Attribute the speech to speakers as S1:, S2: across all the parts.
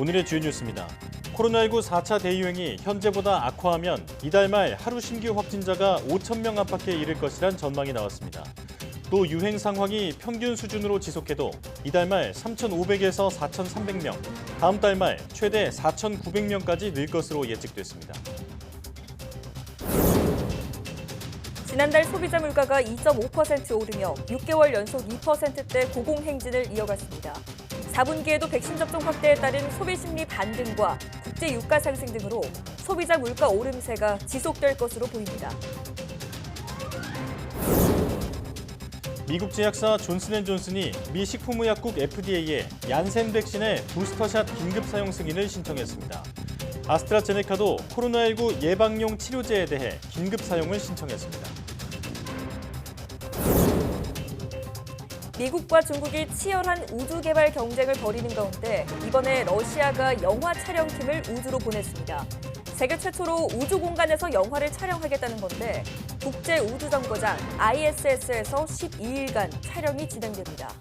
S1: 오늘의 주요 뉴스입니다. 코로나19 4차 대유행이 현재보다 악화하면 이달 말 하루 신규 확진자가 5천 명 안팎에 이를 것이란 전망이 나왔습니다. 또 유행 상황이 평균 수준으로 지속해도 이달 말 3,500에서 4,300명, 다음 달 말 최대 4,900명까지 늘 것으로 예측됐습니다.
S2: 지난달 소비자 물가가 2.5% 오르며 6개월 연속 2%대 고공행진을 이어갔습니다. 4분기에도 백신 접종 확대에 따른 소비 심리 반등과 국제 유가 상승 등으로 소비자 물가 오름세가 지속될 것으로 보입니다.
S1: 미국 제약사 존슨앤존슨이 미 식품의약국 FDA에 얀센 백신의 부스터샷 긴급 사용 승인을 신청했습니다. 아스트라제네카도 코로나19 예방용 치료제에 대해 긴급 사용을 신청했습니다.
S2: 미국과 중국이 치열한 우주 개발 경쟁을 벌이는 가운데 이번에 러시아가 영화 촬영팀을 우주로 보냈습니다. 세계 최초로 우주 공간에서 영화를 촬영하겠다는 건데 국제 우주정거장 ISS에서 12일간 촬영이 진행됩니다.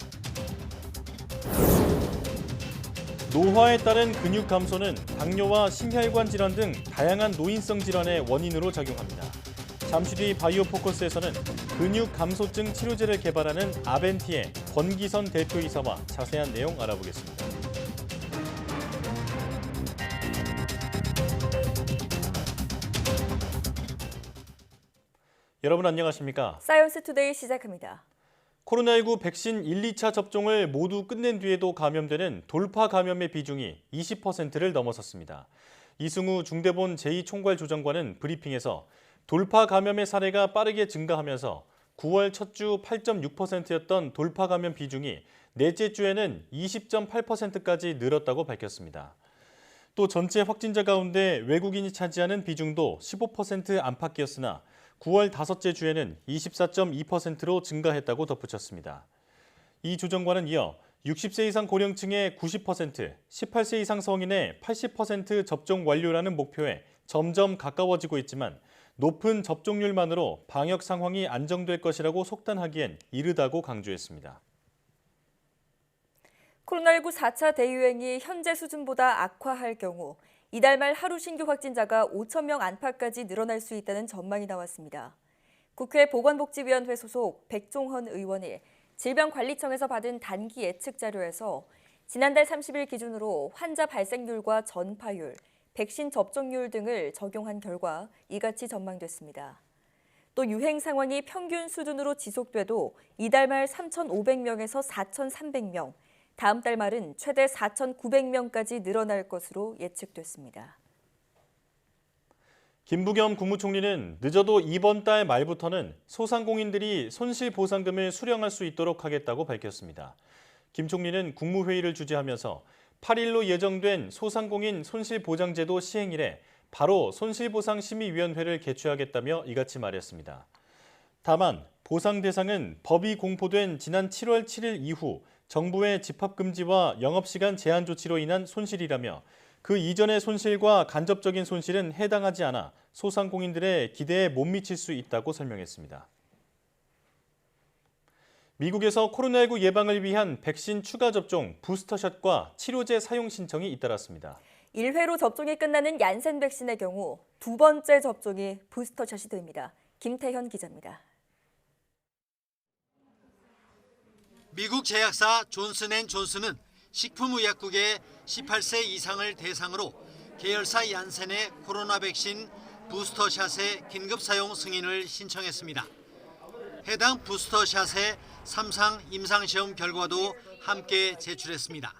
S1: 노화에 따른 근육 감소는 당뇨와 심혈관 질환 등 다양한 노인성 질환의 원인으로 작용합니다. 잠시 뒤 바이오포커스에서는 근육 감소증 치료제를 개발하는 아벤티의 권기선 대표이사와 자세한 내용 알아보겠습니다. 여러분 안녕하십니까?
S2: 사이언스 투데이 시작합니다.
S1: 코로나19 백신 1, 2차 접종을 모두 끝낸 뒤에도 감염되는 돌파 감염의 비중이 20%를 넘어섰습니다. 이승우 중대본 제2총괄조정관은 브리핑에서 돌파 감염의 사례가 빠르게 증가하면서 9월 첫 주 8.6%였던 돌파 감염 비중이 넷째 주에는 20.8%까지 늘었다고 밝혔습니다. 또 전체 확진자 가운데 외국인이 차지하는 비중도 15% 안팎이었으나 9월 다섯째 주에는 24.2%로 증가했다고 덧붙였습니다. 이 조정관은 이어 60세 이상 고령층의 90%, 18세 이상 성인의 80% 접종 완료라는 목표에 점점 가까워지고 있지만 높은 접종률만으로 방역 상황이 안정될 것이라고 속단하기엔 이르다고 강조했습니다.
S2: 코로나19 4차 대유행이 현재 수준보다 악화할 경우 이달 말 하루 신규 확진자가 5천 명 안팎까지 늘어날 수 있다는 전망이 나왔습니다. 국회 보건복지위원회 소속 백종헌 의원이 질병관리청에서 받은 단기 예측 자료에서 지난달 30일 기준으로 환자 발생률과 전파율, 백신 접종률 등을 적용한 결과 이같이 전망됐습니다. 또 유행 상황이 평균 수준으로 지속돼도 이달 말 3,500명에서 4,300명, 다음 달 말은 최대 4,900명까지 늘어날 것으로 예측됐습니다.
S1: 김부겸 국무총리는 늦어도 이번 달 말부터는 소상공인들이 손실보상금을 수령할 수 있도록 하겠다고 밝혔습니다. 김 총리는 국무회의를 주재하면서 8일로 예정된 소상공인 손실보장제도 시행일에 바로 손실보상심의위원회를 개최하겠다며 이같이 말했습니다. 다만 보상 대상은 법이 공포된 지난 7월 7일 이후 정부의 집합금지와 영업시간 제한 조치로 인한 손실이라며 그 이전의 손실과 간접적인 손실은 해당하지 않아 소상공인들의 기대에 못 미칠 수 있다고 설명했습니다. 미국에서 코로나19 예방을 위한 백신 추가 접종 부스터샷과 치료제 사용 신청이 잇따랐습니다.
S2: 1회로 접종이 끝나는 얀센 백신의 경우 두 번째 접종이 부스터샷이 됩니다. 김태현 기자입니다.
S3: 미국 제약사 존슨앤존슨은 식품의약국의 18세 이상을 대상으로 계열사 얀센의 코로나 백신 부스터샷의 긴급 사용 승인을 신청했습니다. 해당 부스터샷의 3상 임상시험 결과도 함께 제출했습니다.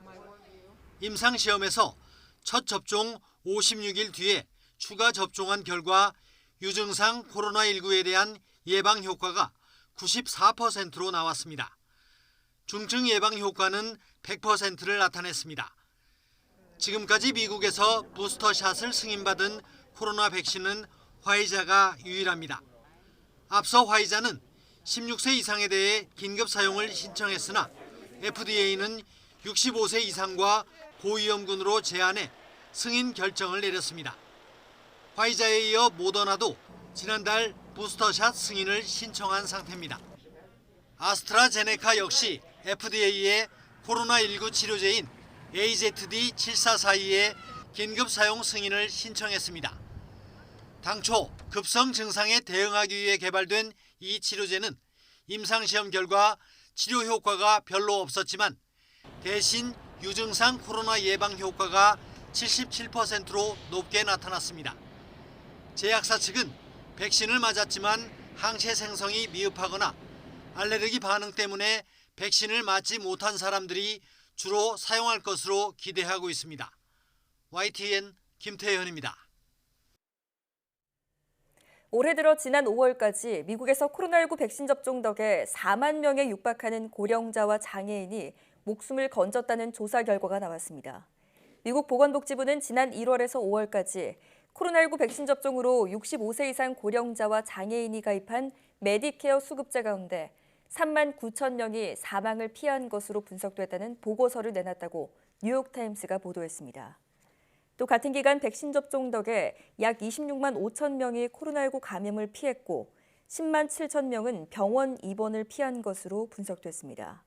S3: 임상시험에서 첫 접종 56일 뒤에 추가 접종한 결과 유증상 코로나19에 대한 예방 효과가 94%로 나왔습니다. 중증 예방 효과는 100%를 나타냈습니다. 지금까지 미국에서 부스터샷을 승인받은 코로나 백신은 화이자가 유일합니다. 앞서 화이자는 16세 이상에 대해 긴급 사용을 신청했으나 FDA는 65세 이상과 고위험군으로 제한해 승인 결정을 내렸습니다. 화이자에 이어 모더나도 지난달 부스터샷 승인을 신청한 상태입니다. 아스트라제네카 역시 FDA에 코로나19 치료제인 AZD7442에 긴급 사용 승인을 신청했습니다. 당초 급성 증상에 대응하기 위해 개발된 이 치료제는 임상시험 결과 치료 효과가 별로 없었지만 대신 유증상 코로나 예방 효과가 77%로 높게 나타났습니다. 제약사 측은 백신을 맞았지만 항체 생성이 미흡하거나 알레르기 반응 때문에 백신을 맞지 못한 사람들이 주로 사용할 것으로 기대하고 있습니다. YTN 김태현입니다.
S2: 올해 들어 지난 5월까지 미국에서 코로나19 백신 접종 덕에 4만 명에 육박하는 고령자와 장애인이 목숨을 건졌다는 조사 결과가 나왔습니다. 미국 보건복지부는 지난 1월에서 5월까지 코로나19 백신 접종으로 65세 이상 고령자와 장애인이 가입한 메디케어 수급자 가운데 3만 9천 명이 사망을 피한 것으로 분석됐다는 보고서를 내놨다고 뉴욕타임스가 보도했습니다. 또 같은 기간 백신 접종 덕에 약 26만 5천 명이 코로나19 감염을 피했고 10만 7천 명은 병원 입원을 피한 것으로 분석됐습니다.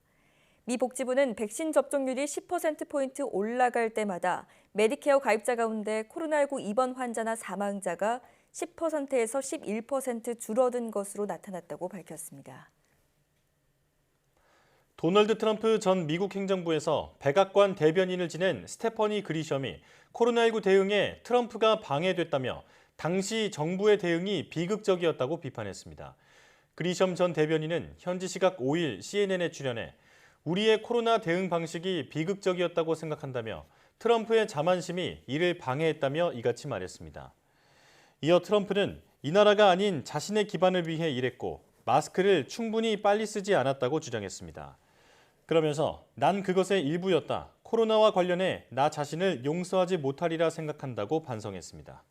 S2: 미 복지부는 백신 접종률이 10%포인트 올라갈 때마다 메디케어 가입자 가운데 코로나19 입원 환자나 사망자가 10%에서 11% 줄어든 것으로 나타났다고 밝혔습니다.
S1: 도널드 트럼프 전 미국 행정부에서 백악관 대변인을 지낸 스테퍼니 그리샴이 코로나19 대응에 트럼프가 방해됐다며 당시 정부의 대응이 비극적이었다고 비판했습니다. 그리샴 전 대변인은 현지 시각 5일 CNN에 출연해 우리의 코로나 대응 방식이 비극적이었다고 생각한다며 트럼프의 자만심이 이를 방해했다며 이같이 말했습니다. 이어 트럼프는 이 나라가 아닌 자신의 기반을 위해 일했고 마스크를 충분히 빨리 쓰지 않았다고 주장했습니다. 그러면서 난 그것의 일부였다. 코로나와 관련해 나 자신을 용서하지 못하리라 생각한다고 반성했습니다.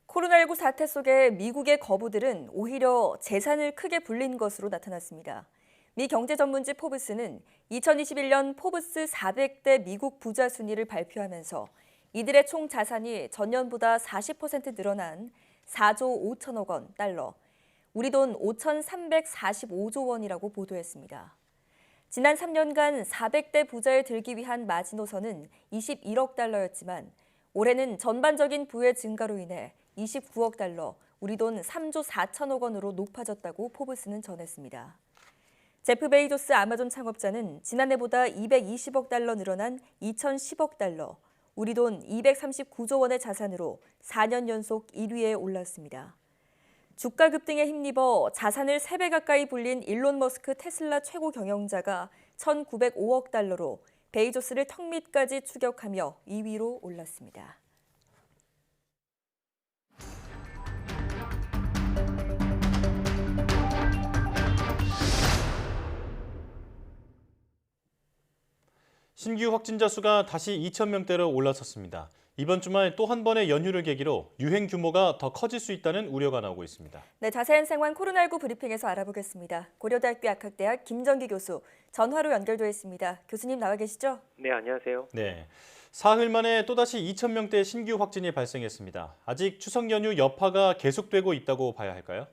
S2: 코로나19 사태 속에 미국의 거부들은 오히려 재산을 크게 불린 것으로 나타났습니다. 미 경제 전문지 포브스는 2021년 포브스 400대 미국 부자 순위를 발표하면서 이들의 총 자산이 전년보다 40% 늘어난 4조 5천억 원 달러, 우리 돈 5,345조 원이라고 보도했습니다. 지난 3년간 400대 부자에 들기 위한 마지노선은 21억 달러였지만 올해는 전반적인 부의 증가로 인해 29억 달러, 우리 돈 3조 4천억 원으로 높아졌다고 포브스는 전했습니다. 제프 베이조스 아마존 창업자는 지난해보다 220억 달러 늘어난 2,010억 달러, 우리 돈 239조 원의 자산으로 4년 연속 1위에 올랐습니다. 주가 급등에 힘입어 자산을 3배 가까이 불린 일론 머스크 테슬라 최고 경영자가 1,905억 달러로 베이조스를 턱밑까지 추격하며 2위로 올랐습니다.
S1: 신규 확진자 수가 다시 2,000명대로 올라섰습니다. 이번 주말 또 한 번의 연휴를 계기로 유행 규모가 더 커질 수 있다는 우려가 나오고 있습니다.
S2: 네, 자세한 상황 코로나19 브리핑에서 알아보겠습니다. 고려대학교 약학대학 김정기 교수 전화로 연결돼 있습니다. 교수님 나와 계시죠?
S4: 네, 안녕하세요.
S1: 네, 사흘 만에 또다시 2,000명대 신규 확진이 발생했습니다. 아직 추석 연휴 여파가 계속되고 있다고 봐야 할까요?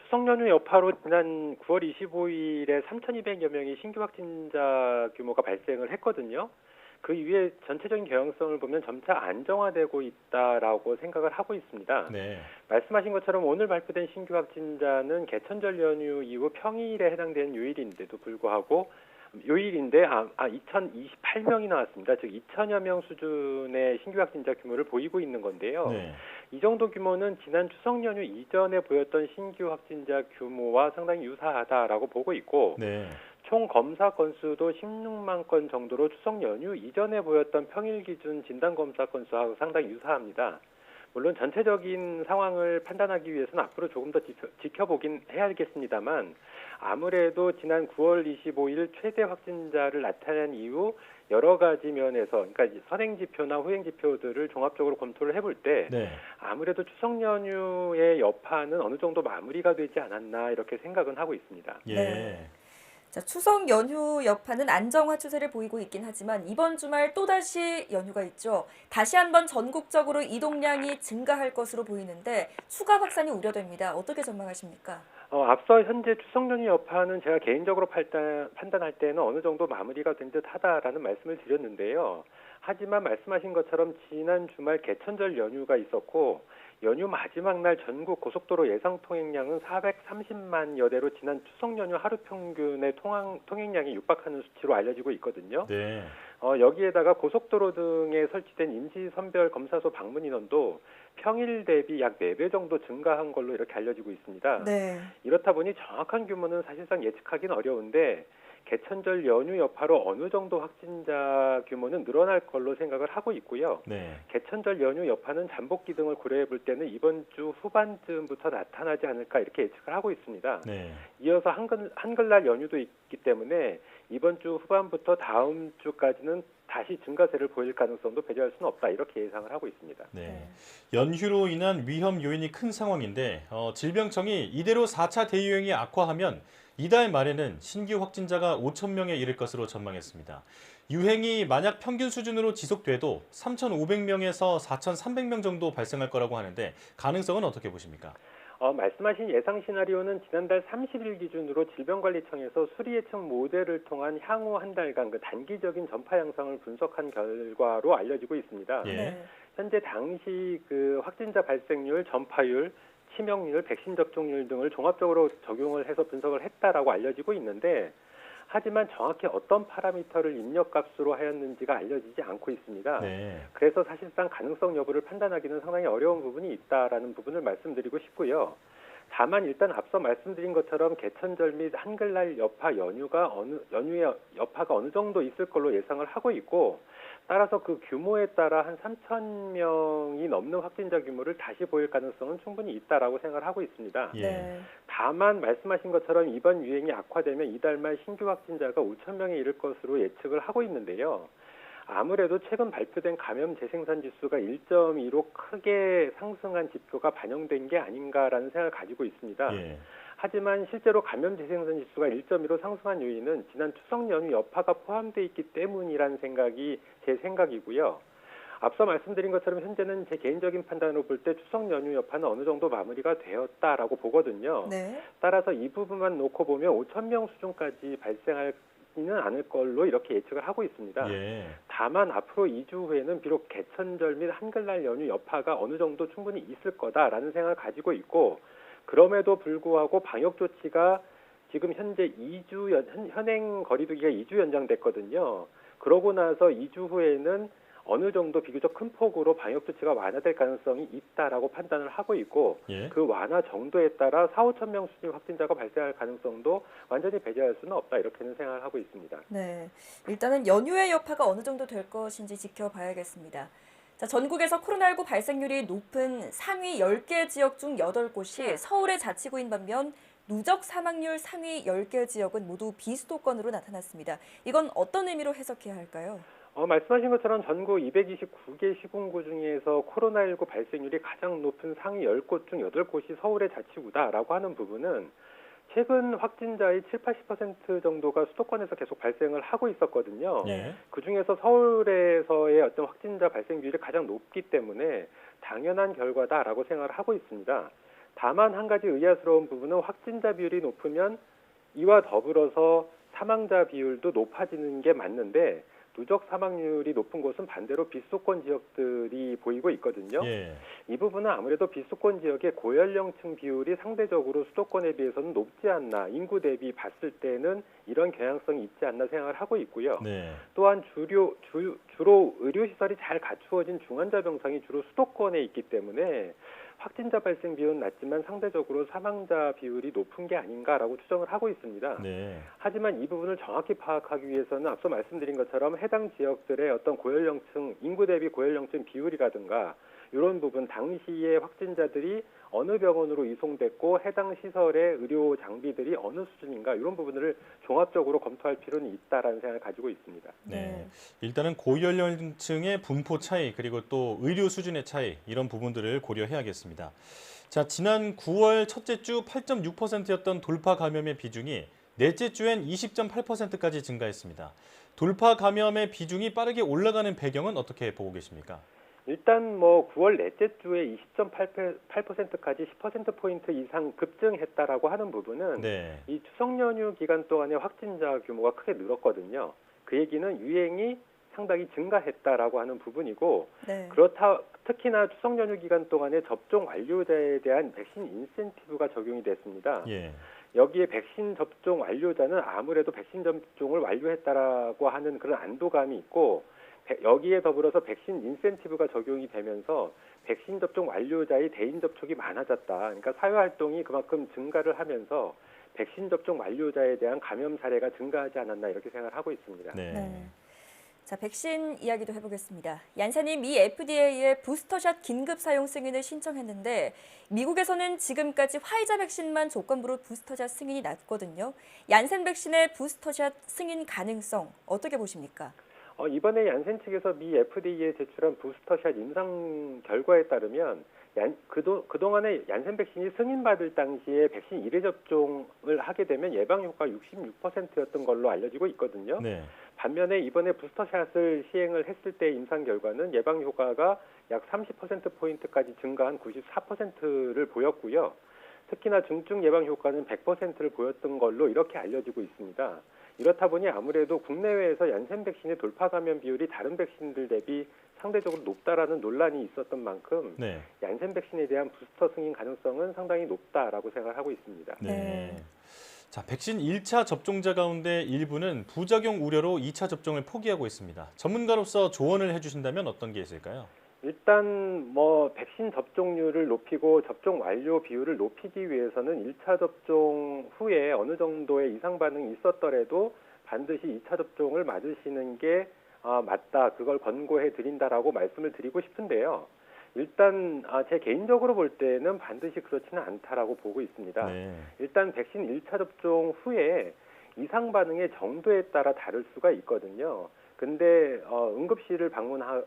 S4: 추석 연휴 여파로 지난 9월 25일에 3,200여 명의 신규 확진자 규모가 발생을 했거든요. 그 이후에 전체적인 경향성을 보면 점차 안정화되고 있다라고 생각을 하고 있습니다.
S1: 네. 말씀하신
S4: 말씀하신 것처럼 오늘 발표된 신규 확진자는 개천절 연휴 이후 평일에 해당되는 요일인데도 불구하고 2,028명이 나왔습니다. 즉 2,000여 명 수준의 신규 확진자 규모를 보이고 있는 건데요.
S1: 네.
S4: 이 정도 규모는 지난 추석 연휴 이전에 보였던 신규 확진자 규모와 상당히 유사하다라고 보고 있고
S1: 네.
S4: 총 검사 건수도 16만 건 정도로 추석 연휴 이전에 보였던 평일 기준 진단 검사 건수하고 상당히 유사합니다. 물론 전체적인 상황을 판단하기 위해서는 앞으로 조금 더 지켜보긴 해야겠습니다만 아무래도 지난 9월 25일 최대 확진자를 나타낸 이후 여러 가지 면에서 그러니까 선행지표나 후행지표들을 종합적으로 검토를 해볼 때
S1: 네.
S4: 아무래도 추석 연휴의 여파는 어느 정도 마무리가 되지 않았나 이렇게 생각은 하고 있습니다.
S1: 예.
S2: 네. 자, 추석 연휴 여파는 안정화 추세를 보이고 있긴 하지만 이번 주말 또다시 연휴가 있죠. 다시 한번 전국적으로 이동량이 증가할 것으로 보이는데 추가 확산이 우려됩니다. 어떻게 전망하십니까?
S4: 앞서 현재 추석 연휴 여파는 제가 개인적으로 판단할 때는 어느 정도 마무리가 된 듯하다라는 말씀을 드렸는데요. 하지만 말씀하신 것처럼 지난 주말 개천절 연휴가 있었고 연휴 마지막 날 전국 고속도로 예상 통행량은 430만여 대로 지난 추석 연휴 하루 평균의 통행량이 육박하는 수치로 알려지고 있거든요.
S1: 네.
S4: 여기에다가 고속도로 등에 설치된 임시선별 검사소 방문 인원도 평일 대비 약 4배 정도 증가한 걸로 이렇게 알려지고 있습니다.
S2: 네.
S4: 이렇다 보니 정확한 규모는 사실상 예측하기는 어려운데 개천절 연휴 여파로 어느 정도 확진자 규모는 늘어날 걸로 생각을 하고 있고요.
S1: 네.
S4: 개천절 연휴 여파는 잠복기 등을 고려해 볼 때는 이번 주 후반쯤부터 나타나지 않을까 이렇게 예측을 하고 있습니다.
S1: 네.
S4: 이어서 한글날 연휴도 있기 때문에 이번 주 후반부터 다음 주까지는 다시 증가세를 보일 가능성도 배제할 수는 없다 이렇게 예상을 하고 있습니다.
S1: 네. 연휴로 인한 위험 요인이 큰 상황인데 질병청이 이대로 4차 대유행이 악화하면 이달 말에는 신규 확진자가 5천 명에 이를 것으로 전망했습니다. 유행이 만약 평균 수준으로 지속돼도 3,500명에서 4,300명 정도 발생할 거라고 하는데 가능성은 어떻게 보십니까?
S4: 말씀하신 예상 시나리오는 지난달 30일 기준으로 질병관리청에서 수리예측 모델을 통한 향후 한 달간 그 단기적인 전파 양상을 분석한 결과로 알려지고 있습니다.
S1: 예.
S2: 네.
S4: 현재 당시 그 확진자 발생률, 전파율, 치명률, 백신 접종률 등을 종합적으로 적용을 해서 분석을 했다라고 알려지고 있는데 하지만 정확히 어떤 파라미터를 입력값으로 하였는지가 알려지지 않고 있습니다.
S1: 네.
S4: 그래서 사실상 가능성 여부를 판단하기는 상당히 어려운 부분이 있다라는 부분을 말씀드리고 싶고요. 다만 일단 앞서 말씀드린 것처럼 개천절 및 한글날 여파 연휴의 여파가 어느 정도 있을 걸로 예상을 하고 있고 따라서 그 규모에 따라 한 3,000명이 넘는 확진자 규모를 다시 보일 가능성은 충분히 있다라고 생각을 하고 있습니다.
S1: 예.
S2: 네.
S4: 다만 말씀하신 것처럼 이번 유행이 악화되면 이달 말 신규 확진자가 5천 명에 이를 것으로 예측을 하고 있는데요. 아무래도 최근 발표된 감염 재생산 지수가 1.2로 크게 상승한 지표가 반영된 게 아닌가라는 생각을 가지고 있습니다.
S1: 예.
S4: 하지만 실제로 감염 재생산 지수가 1.2로 상승한 요인은 지난 추석 연휴 여파가 포함되어 있기 때문이라는 생각이 제 생각이고요. 앞서 말씀드린 것처럼 현재는 제 개인적인 판단으로 볼 때 추석 연휴 여파는 어느 정도 마무리가 되었다라고 보거든요.
S2: 네.
S4: 따라서 이 부분만 놓고 보면 5천 명 수준까지 발생하지는 않을 걸로 이렇게 예측을 하고 있습니다.
S1: 예.
S4: 다만 앞으로 2주 후에는 비록 개천절 및 한글날 연휴 여파가 어느 정도 충분히 있을 거다라는 생각을 가지고 있고 그럼에도 불구하고 방역 조치가 지금 현재 현행 거리두기가 2주 연장됐거든요. 그러고 나서 2주 후에는 어느 정도 비교적 큰 폭으로 방역 조치가 완화될 가능성이 있다라고 판단을 하고 있고
S1: 예.
S4: 그 완화 정도에 따라 4, 5천 명 수준의 확진자가 발생할 가능성도 완전히 배제할 수는 없다 이렇게는 생각을 하고 있습니다.
S2: 네. 일단은 연휴의 여파가 어느 정도 될 것인지 지켜봐야겠습니다. 자, 전국에서 코로나19 발생률이 높은 상위 10개 지역 중 8곳이 서울의 자치구인 반면 누적 사망률 상위 10개 지역은 모두 비수도권으로 나타났습니다. 이건 어떤 의미로 해석해야 할까요?
S4: 말씀하신 것처럼 전국 229개 시군구 중에서 코로나19 발생률이 가장 높은 상위 10곳 중 8곳이 서울의 자치구다라고 하는 부분은 최근 확진자의 7, 80% 정도가 수도권에서 계속 발생을 하고 있었거든요.
S1: 예.
S4: 그중에서 서울에서의 어떤 확진자 발생 비율이 가장 높기 때문에 당연한 결과다라고 생각을 하고 있습니다. 다만 한 가지 의아스러운 부분은 확진자 비율이 높으면 이와 더불어서 사망자 비율도 높아지는 게 맞는데 누적 사망률이 높은 곳은 반대로 비수도권 지역들이 보이고 있거든요.
S1: 예.
S4: 이 부분은 아무래도 비수도권 지역의 고연령층 비율이 상대적으로 수도권에 비해서는 높지 않나, 인구 대비 봤을 때는 이런 경향성이 있지 않나 생각을 하고 있고요.
S1: 네.
S4: 또한 주로 의료시설이 잘 갖추어진 중환자 병상이 주로 수도권에 있기 때문에 확진자 발생 비율은 낮지만 상대적으로 사망자 비율이 높은 게 아닌가라고 추정을 하고 있습니다.
S1: 네.
S4: 하지만 이 부분을 정확히 파악하기 위해서는 앞서 말씀드린 것처럼 해당 지역들의 어떤 고연령층, 인구 대비 고연령층 비율이라든가 이런 부분, 당시에 확진자들이 어느 병원으로 이송됐고 해당 시설의 의료 장비들이 어느 수준인가 이런 부분을 종합적으로 검토할 필요는 있다라는 생각을 가지고 있습니다.
S1: 네. 일단은 고연령층의 분포 차이 그리고 또 의료 수준의 차이 이런 부분들을 고려해야겠습니다. 자, 지난 9월 첫째 주 8.6%였던 돌파 감염의 비중이 넷째 주엔 20.8%까지 증가했습니다. 돌파 감염의 비중이 빠르게 올라가는 배경은 어떻게 보고 계십니까?
S4: 일단 뭐 9월 넷째 주에 20.8%까지 10%포인트 이상 급증했다라고 하는 부분은
S1: 네.
S4: 이 추석 연휴 기간 동안에 확진자 규모가 크게 늘었거든요. 그 얘기는 유행이 상당히 증가했다라고 하는 부분이고
S2: 네.
S4: 그렇다 특히나 추석 연휴 기간 동안에 접종 완료자에 대한 백신 인센티브가 적용이 됐습니다.
S1: 예.
S4: 여기에 백신 접종 완료자는 아무래도 백신 접종을 완료했다라고 하는 그런 안도감이 있고 여기에 더불어서 백신 인센티브가 적용이 되면서 백신 접종 완료자의 대인 접촉이 많아졌다. 그러니까 사회 활동이 그만큼 증가를 하면서 백신 접종 완료자에 대한 감염 사례가 증가하지 않았나 이렇게 생각을 하고 있습니다.
S1: 네.
S2: 네. 자, 백신 이야기도 해보겠습니다. 얀센이 미 FDA에 부스터샷 긴급 사용 승인을 신청했는데 미국에서는 지금까지 화이자 백신만 조건부로 부스터샷 승인이 났거든요. 얀센 백신의 부스터샷 승인 가능성 어떻게 보십니까?
S4: 이번에 얀센 측에서 미 FDA에 제출한 부스터샷 임상 결과에 따르면 그동안에 얀센 백신이 승인받을 당시에 백신 1회 접종을 하게 되면 예방 효과 66%였던 걸로 알려지고 있거든요.
S1: 네.
S4: 반면에 이번에 부스터샷을 시행을 했을 때 임상 결과는 예방 효과가 약 30%포인트까지 증가한 94%를 보였고요. 특히나 중증 예방 효과는 100%를 보였던 걸로 이렇게 알려지고 있습니다. 이렇다 보니 아무래도 국내외에서 얀센 백신의 돌파 감염 비율이 다른 백신들 대비 상대적으로 높다라는 논란이 있었던 만큼
S1: 네.
S4: 얀센 백신에 대한 부스터 승인 가능성은 상당히 높다라고 생각을 하고 있습니다.
S1: 네. 자, 백신 1차 접종자 가운데 일부는 부작용 우려로 2차 접종을 포기하고 있습니다. 전문가로서 조언을 해주신다면 어떤 게 있을까요?
S4: 일단 뭐 백신 접종률을 높이고 접종 완료 비율을 높이기 위해서는 1차 접종 후에 어느 정도의 이상 반응이 있었더라도 반드시 2차 접종을 맞으시는 게 맞다. 그걸 권고해 드린다라고 말씀을 드리고 싶은데요. 일단 제 개인적으로 볼 때는 반드시 그렇지는 않다라고 보고 있습니다.
S1: 네.
S4: 일단 백신 1차 접종 후에 이상 반응의 정도에 따라 다를 수가 있거든요. 근데 응급실을 방문하고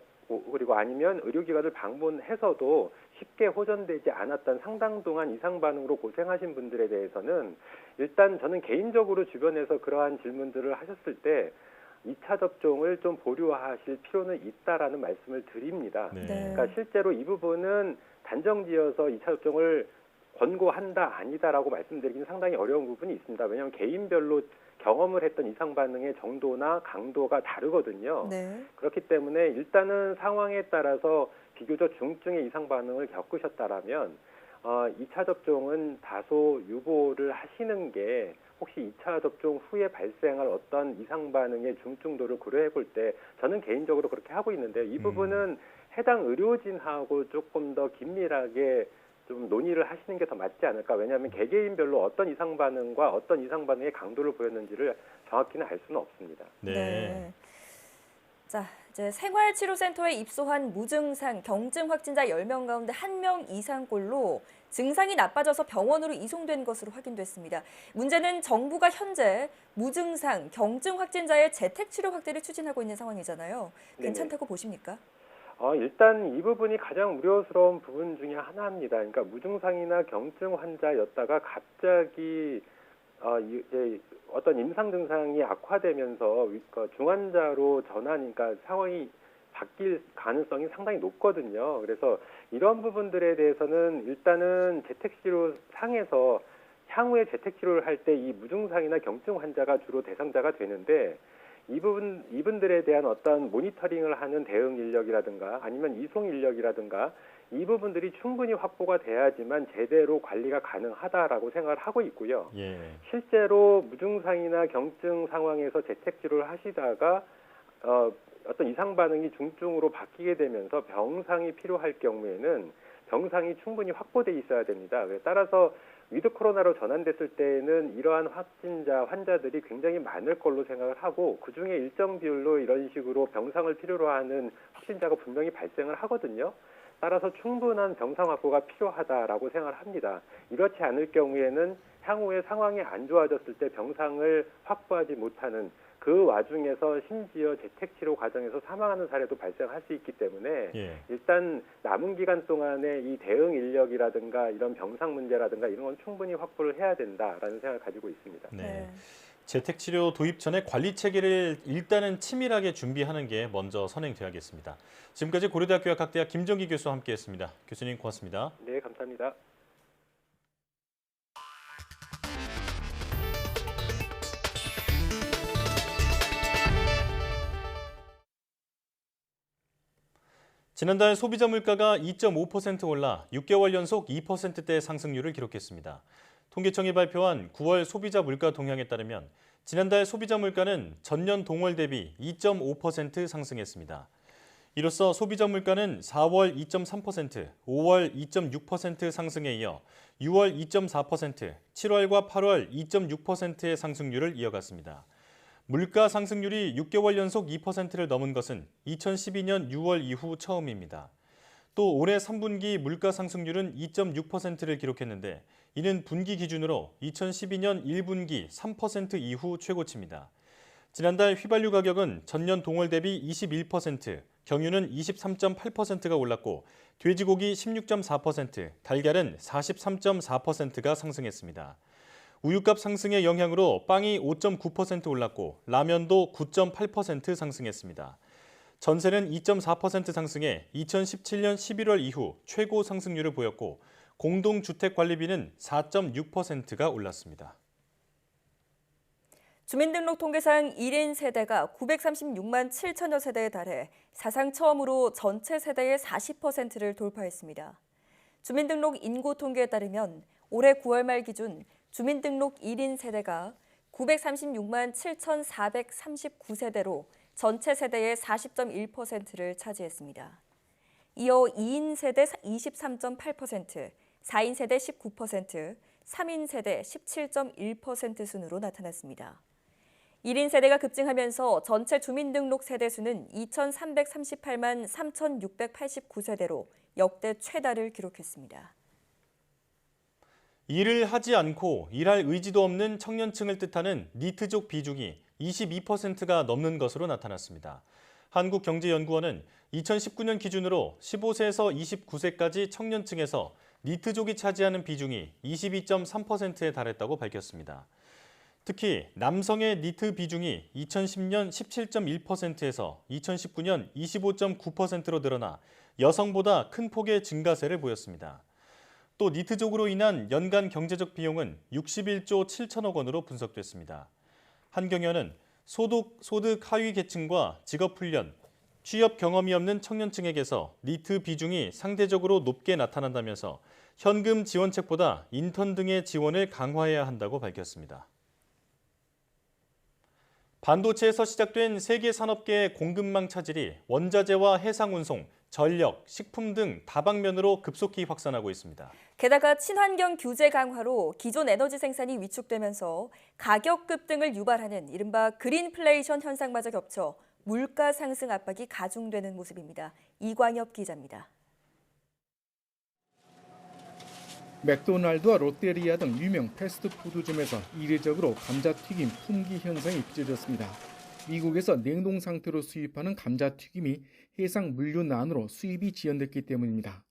S4: 그리고 아니면 의료기관을 방문해서도 쉽게 호전되지 않았던 상당 동안 이상 반응으로 고생하신 분들에 대해서는 일단 저는 개인적으로 주변에서 그러한 질문들을 하셨을 때 2차 접종을 좀 보류하실 필요는 있다라는 말씀을 드립니다.
S1: 네.
S4: 그러니까 실제로 이 부분은 단정지어서 2차 접종을 권고한다 아니다라고 말씀드리기는 상당히 어려운 부분이 있습니다. 왜냐하면 개인별로 경험을 했던 이상 반응의 정도나 강도가 다르거든요.
S2: 네.
S4: 그렇기 때문에 일단은 상황에 따라서 비교적 중증의 이상 반응을 겪으셨다라면 2차 접종은 다소 유보를 하시는 게 혹시 2차 접종 후에 발생할 어떤 이상 반응의 중증도를 고려해 볼 때 저는 개인적으로 그렇게 하고 있는데 이 부분은 해당 의료진하고 조금 더 긴밀하게 좀 논의를 하시는 게 더 맞지 않을까. 왜냐하면 개개인별로 어떤 이상 반응과 어떤 이상 반응의 강도를 보였는지를 정확히는 알 수는 없습니다.
S1: 네.
S2: 자, 이제 생활치료센터에 입소한 무증상 경증 확진자 10명 가운데 1명 이상꼴로 증상이 나빠져서 병원으로 이송된 것으로 확인됐습니다. 문제는 정부가 현재 무증상 경증 확진자의 재택치료 확대를 추진하고 있는 상황이잖아요. 괜찮다고 보십니까?
S4: 일단 이 부분이 가장 우려스러운 부분 중에 하나입니다. 그러니까 무증상이나 경증 환자였다가 갑자기 이제 어떤 임상 증상이 악화되면서 중환자로 전환이니까 상황이 바뀔 가능성이 상당히 높거든요. 그래서 이런 부분들에 대해서는 일단은 재택치료 상에서 향후에 재택치료를 할 때 이 무증상이나 경증 환자가 주로 대상자가 되는데 이분들에 대한 어떤 모니터링을 하는 대응 인력이라든가 아니면 이송 인력이라든가 이 부분들이 충분히 확보가 돼야지만 제대로 관리가 가능하다라고 생각을 하고 있고요.
S1: 예.
S4: 실제로 무증상이나 경증 상황에서 재택치료를 하시다가 어떤 이상 반응이 중증으로 바뀌게 되면서 병상이 필요할 경우에는 병상이 충분히 확보돼 있어야 됩니다. 따라서 위드 코로나로 전환됐을 때에는 이러한 환자들이 굉장히 많을 걸로 생각을 하고 그중에 일정 비율로 이런 식으로 병상을 필요로 하는 확진자가 분명히 발생을 하거든요. 따라서 충분한 병상 확보가 필요하다라고 생각을 합니다. 이렇지 않을 경우에는 향후에 상황이 안 좋아졌을 때 병상을 확보하지 못하는 그 와중에서 심지어 재택치료 과정에서 사망하는 사례도 발생할 수 있기 때문에 일단 남은 기간 동안에 이 대응 인력이라든가 이런 병상 문제라든가 이런 건 충분히 확보를 해야 된다라는 생각을 가지고 있습니다.
S1: 네. 재택치료 도입 전에 관리 체계를 일단은 치밀하게 준비하는 게 먼저 선행돼야겠습니다. 지금까지 고려대학교 약학대학 김정기 교수와 함께했습니다. 교수님 고맙습니다.
S4: 네, 감사합니다.
S1: 지난달 소비자 물가가 2.5% 올라 6개월 연속 2%대 상승률을 기록했습니다. 통계청이 발표한 9월 소비자 물가 동향에 따르면 지난달 소비자 물가는 전년 동월 대비 2.5% 상승했습니다. 이로써 소비자 물가는 4월 2.3%, 5월 2.6% 상승에 이어 6월 2.4%, 7월과 8월 2.6%의 상승률을 이어갔습니다. 물가 상승률이 6개월 연속 2%를 넘은 것은 2012년 6월 이후 처음입니다. 또 올해 3분기 물가 상승률은 2.6%를 기록했는데 이는 분기 기준으로 2012년 1분기 3% 이후 최고치입니다. 지난달 휘발유 가격은 전년 동월 대비 21%, 경유는 23.8%가 올랐고 돼지고기 16.4%, 달걀은 43.4%가 상승했습니다. 우유값 상승의 영향으로 빵이 5.9% 올랐고 라면도 9.8% 상승했습니다. 전세는 2.4% 상승해 2017년 11월 이후 최고 상승률을 보였고 공동주택관리비는 4.6%가 올랐습니다.
S2: 주민등록통계상 1인 세대가 936만 7천여 세대에 달해 사상 처음으로 전체 세대의 40%를 돌파했습니다. 주민등록 인구 통계에 따르면 올해 9월 말 기준 주민등록 1인 세대가 936만 7,439세대로 전체 세대의 40.1%를 차지했습니다. 이어 2인 세대 23.8%, 4인 세대 19%, 3인 세대 17.1% 순으로 나타났습니다. 1인 세대가 급증하면서 전체 주민등록 세대 수는 2,338만 3,689세대로 역대 최다를 기록했습니다.
S1: 일을 하지 않고 일할 의지도 없는 청년층을 뜻하는 니트족 비중이 22%가 넘는 것으로 나타났습니다. 한국경제연구원은 2019년 기준으로 15세에서 29세까지 청년층에서 니트족이 차지하는 비중이 22.3%에 달했다고 밝혔습니다. 특히 남성의 니트 비중이 2010년 17.1%에서 2019년 25.9%로 늘어나 여성보다 큰 폭의 증가세를 보였습니다. 또 니트족으로 인한 연간 경제적 비용은 61조 7천억 원으로 분석됐습니다. 한경연은 소득 하위 계층과 직업훈련, 취업 경험이 없는 청년층에게서 니트 비중이 상대적으로 높게 나타난다면서 현금 지원책보다 인턴 등의 지원을 강화해야 한다고 밝혔습니다. 반도체에서 시작된 세계 산업계의 공급망 차질이 원자재와 해상운송, 전력, 식품 등 다방면으로 급속히 확산하고 있습니다.
S2: 게다가 친환경 규제 강화로 기존 에너지 생산이 위축되면서 가격 급등을 유발하는 이른바 그린플레이션 현상마저 겹쳐 물가 상승 압박이 가중되는 모습입니다. 이광엽 기자입니다.
S5: 맥도날드와 롯데리아 등 유명 패스트푸드점에서 이례적으로 감자튀김 품귀 현상이 빚어졌습니다. 미국에서 냉동 상태로 수입하는 감자튀김이 해상 물류난으로 수입이 지연됐기 때문입니다.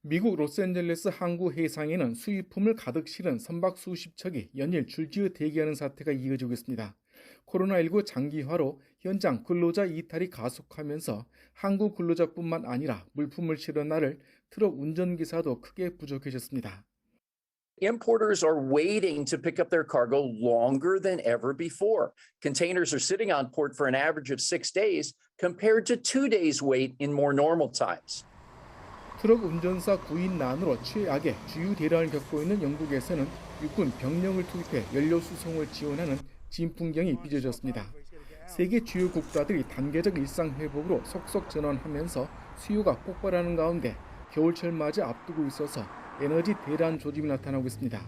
S5: 미국 로스앤젤레스 항구 해상에는 수입품을 가득 실은 선박 수십 척이 연일 줄지어 대기하는 사태가 이어지고 있습니다. 코로나19 장기화로 현장 근로자 이탈이 가속하면서 항구 근로자뿐만 아니라 물품을 실어 나를 트럭 운전기사도 크게 부족해졌습니다.
S6: Importers are waiting to pick up their cargo longer than ever before. Containers are sitting on port for an average of 6 days compared to 2 days wait in more normal times.
S5: 트럭 운전사 구인난으로 최악의 주유 대란을 겪고 있는 영국에서는 육군 병력을 투입해 연료 수송을 지원하는 진풍경이 빚어졌습니다. 세계 주요 국가들이 단계적 일상 회복으로 속속 전환하면서 수요가 폭발하는 가운데 겨울철 맞이 앞두고 있어서 에너지 대란 조짐이 나타나고 있습니다.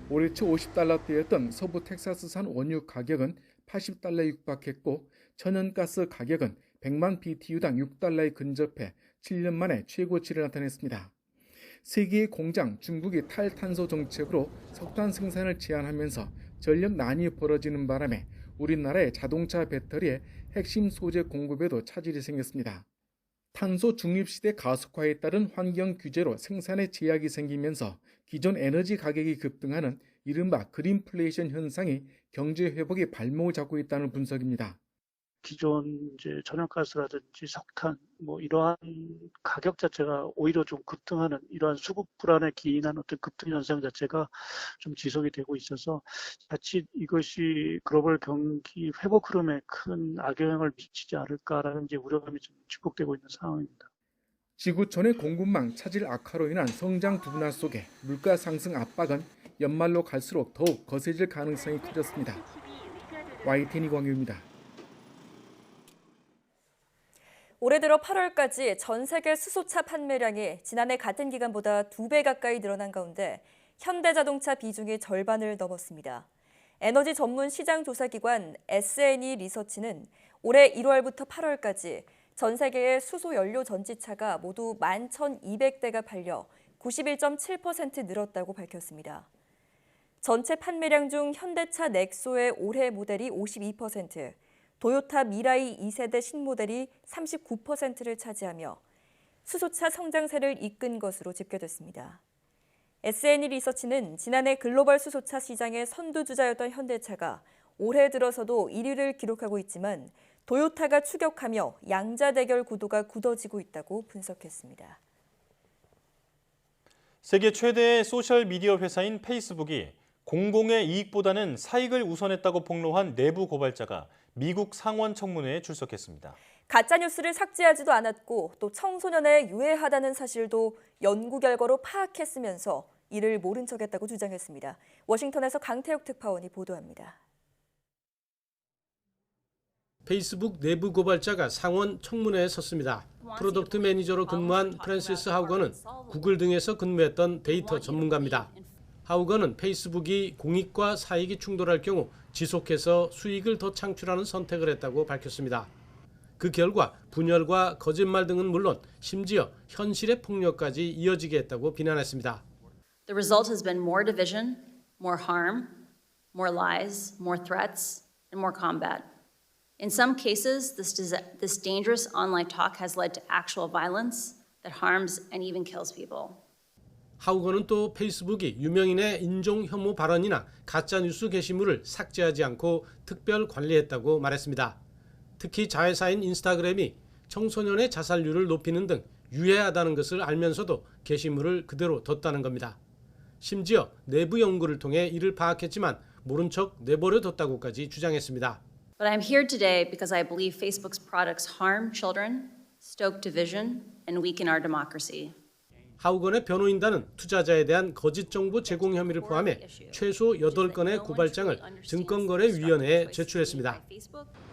S5: 올해 초 50달러대였던 서부 텍사스산 원유 가격은 80달러에 육박했고 천연가스 가격은 100만 BTU당 6달러에 근접해 7년 만에 최고치를 나타냈습니다. 세계의 공장 중국이 탈탄소 정책으로 석탄 생산을 제한하면서 전력난이 벌어지는 바람에 우리나라의 자동차 배터리의 핵심 소재 공급에도 차질이 생겼습니다. 탄소 중립시대 가속화에 따른 환경 규제로 생산에 제약이 생기면서 기존 에너지 가격이 급등하는 이른바 그린플레이션 현상이 경제 회복의 발목을 잡고 있다는 분석입니다.
S7: 기존 이제 천연가스라든지 석탄 이러한 가격 자체가 오히려 좀 급등하는 이러한 수급 불안에 기인한 어떤 급등 현상 자체가 좀 지속이 되고 있어서 자칫 이것이 글로벌 경기 회복 흐름에 큰 악영향을 미치지 않을까라는 이제 우려감이 좀 증폭되고 있는 상황입니다.
S5: 지구촌의 공급망 차질 악화로 인한 성장 둔화 속에 물가 상승 압박은 연말로 갈수록 더욱 거세질 가능성이 커졌습니다. YTN 이광규입니다.
S2: 올해 들어 8월까지 전 세계 수소차 판매량이 지난해 같은 기간보다 2배 가까이 늘어난 가운데 현대자동차 비중이 절반을 넘었습니다. 에너지 전문 시장 조사기관 S&E 리서치는 올해 1월부터 8월까지 전 세계의 수소 연료 전지차가 모두 11,200대가 팔려 91.7% 늘었다고 밝혔습니다. 전체 판매량 중 현대차 넥소의 올해 모델이 52%, 도요타 미라이 2세대 신모델이 39%를 차지하며 수소차 성장세를 이끈 것으로 집계됐습니다. S&E 리서치는 지난해 글로벌 수소차 시장의 선두주자였던 현대차가 올해 들어서도 1위를 기록하고 있지만 도요타가 추격하며 양자 대결 구도가 굳어지고 있다고 분석했습니다.
S1: 세계 최대의 소셜미디어 회사인 페이스북이 공공의 이익보다는 사익을 우선했다고 폭로한 내부 고발자가 미국 상원 청문회에 출석했습니다.
S2: 가짜뉴스를 삭제하지도 않았고 또 청소년에 유해하다는 사실도 연구 결과로 파악했으면서 이를 모른 척했다고 주장했습니다. 워싱턴에서 강태욱 특파원이 보도합니다.
S8: 페이스북 내부 고발자가 상원 청문회에 섰습니다. 프로덕트 매니저로 근무한 프랜시스 하우거는 구글 등에서 근무했던 데이터 전문가입니다. 하우거는 페이스북이 공익과 사익이 충돌할 경우 지속해서 수익을 더 창출하는 선택을 했다고 밝혔습니다. 그 결과 분열과 거짓말 등은 물론 심지어 현실의 폭력까지 이어지게 했다고 비난했습니다.
S9: The result has been more division, more harm, more lies, more threats, and more combat. In some cases, this dangerous online talk has led to actual violence that harms and even kills people.
S8: 하우거는 또 페이스북이 유명인의 인종 혐오 발언이나 가짜뉴스 게시물을 삭제하지 않고 특별 관리했다고 말했습니다. 특히 자회사인 인스타그램이 청소년의 자살률을 높이는 등 유해하다는 것을 알면서도 게시물을 그대로 뒀다는 겁니다. 심지어 내부 연구를 통해 이를 파악했지만 모른 척 내버려뒀다고까지 주장했습니다.
S9: But I'm here today because I believe Facebook's products harm children, stoke division, and weaken our democracy.
S8: 하우건의 변호인단은 투자자에 대한 거짓 정보 제공 혐의를 포함해 최소 8건의 고발장을 증권거래위원회에 제출했습니다.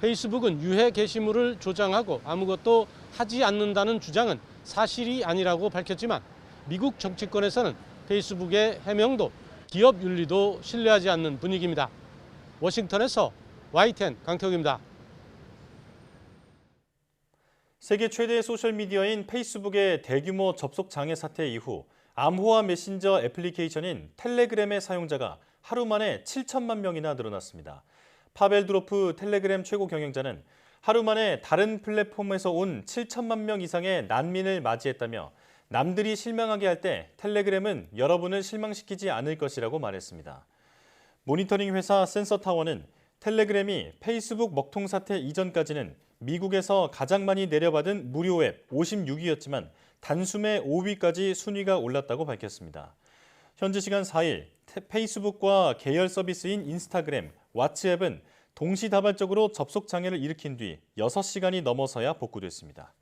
S8: 페이스북은 유해 게시물을 조장하고 아무것도 하지 않는다는 주장은 사실이 아니라고 밝혔지만 미국 정치권에서는 페이스북의 해명도 기업 윤리도 신뢰하지 않는 분위기입니다. 워싱턴에서 YTN 강태욱입니다.
S1: 세계 최대의 소셜미디어인 페이스북의 대규모 접속 장애 사태 이후 암호화 메신저 애플리케이션인 텔레그램의 사용자가 하루 만에 7천만 명이나 늘어났습니다. 파벨 드로프 텔레그램 최고 경영자는 하루 만에 다른 플랫폼에서 온 7천만 명 이상의 난민을 맞이했다며 남들이 실망하게 할 때 텔레그램은 여러분을 실망시키지 않을 것이라고 말했습니다. 모니터링 회사 센서타워는 텔레그램이 페이스북 먹통 사태 이전까지는 미국에서 가장 많이 내려받은 무료 앱 56위였지만 단숨에 5위까지 순위가 올랐다고 밝혔습니다. 현지 시간 4일 페이스북과 계열 서비스인 인스타그램, 왓츠앱은 동시다발적으로 접속 장애를 일으킨 뒤 6시간이 넘어서야 복구됐습니다.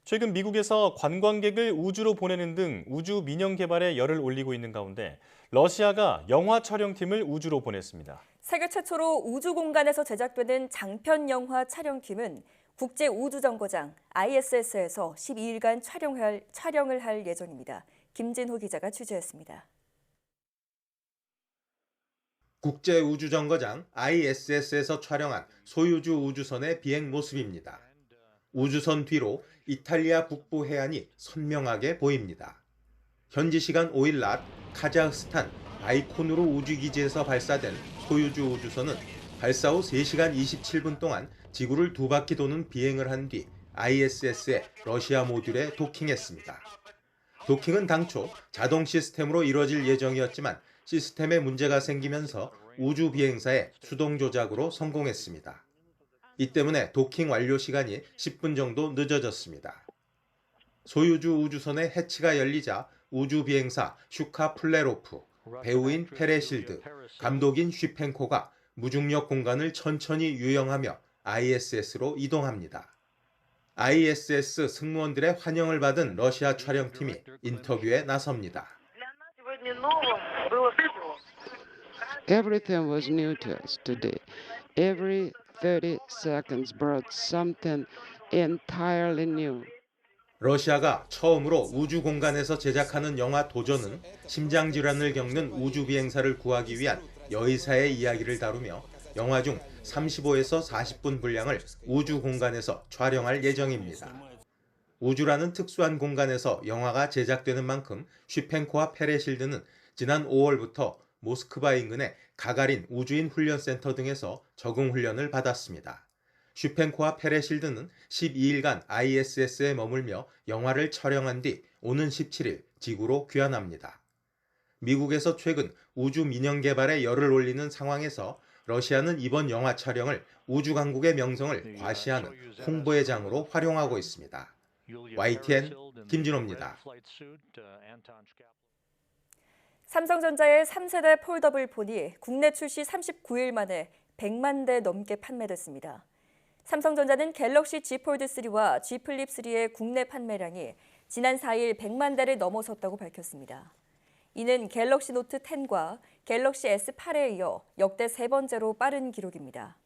S1: 최근 미국에서 관광객을 우주로 보내는 등 우주 민영 개발에 열을 올리고 있는 가운데 러시아가 영화 촬영팀을 우주로 보냈습니다.
S2: 세계 최초로 우주 공간에서 제작되는 장편 영화 촬영팀은 국제우주정거장 ISS에서 12일간 촬영을 할 예정입니다. 김진호 기자가 취재했습니다.
S10: 국제우주정거장 ISS에서 촬영한 소유주 우주선의 비행 모습입니다. 우주선 뒤로 이탈리아 북부 해안이 선명하게 보입니다. 현지 시간 5일 낮 카자흐스탄 바이코누르 우주기지에서 발사된 소유주 우주선은 발사 후 3시간 27분 동안 지구를 2바퀴 도는 비행을 한 뒤 ISS의 러시아 모듈에 도킹했습니다. 도킹은 당초 자동 시스템으로 이뤄질 예정이었지만 시스템에 문제가 생기면서 우주 비행사의 수동 조작으로 성공했습니다. 이 때문에 도킹 완료 시간이 10분 정도 늦어졌습니다. 소유주 우주선의 해치가 열리자 우주 비행사 슈카 플레로프, 배우인 페레실드, 감독인 쉬펜코가 무중력 공간을 천천히 유영하며 ISS로 이동합니다. ISS 승무원들의 환영을 받은 러시아 촬영팀이 인터뷰에 나섭니다.
S11: Everything was new to us today. Every 30 seconds brought something entirely new.
S10: 러시아가 처음으로 우주 공간에서 제작하는 영화 도전은 심장질환을 겪는 우주 비행사를 구하기 위한 여의사의 이야기를 다루며 영화 중 35에서 40분 분량을 우주 공간에서 촬영할 예정입니다. 우주라는 특수한 공간에서 영화가 제작되는 만큼 쉬펜코와 페레실드는 지난 5월부터 모스크바 인근의 가가린 우주인 훈련센터 등에서 적응 훈련을 받았습니다. 쉬펜코와 페레실드는 12일간 ISS에 머물며 영화를 촬영한 뒤 오는 17일 지구로 귀환합니다. 미국에서 최근 우주 민영 개발에 열을 올리는 상황에서 러시아는 이번 영화 촬영을 우주 강국의 명성을 과시하는 홍보의 장으로 활용하고 있습니다. YTN 김진호입니다.
S2: 삼성전자의 3세대 폴더블 폰이 국내 출시 39일 만에 100만 대 넘게 판매됐습니다. 삼성전자는 갤럭시 Z 폴드3와 Z 플립 3의 국내 판매량이 지난 4일 100만 대를 넘어섰다고 밝혔습니다. 이는 갤럭시 노트 10과 갤럭시 S8에 이어 역대 세 번째로 빠른 기록입니다.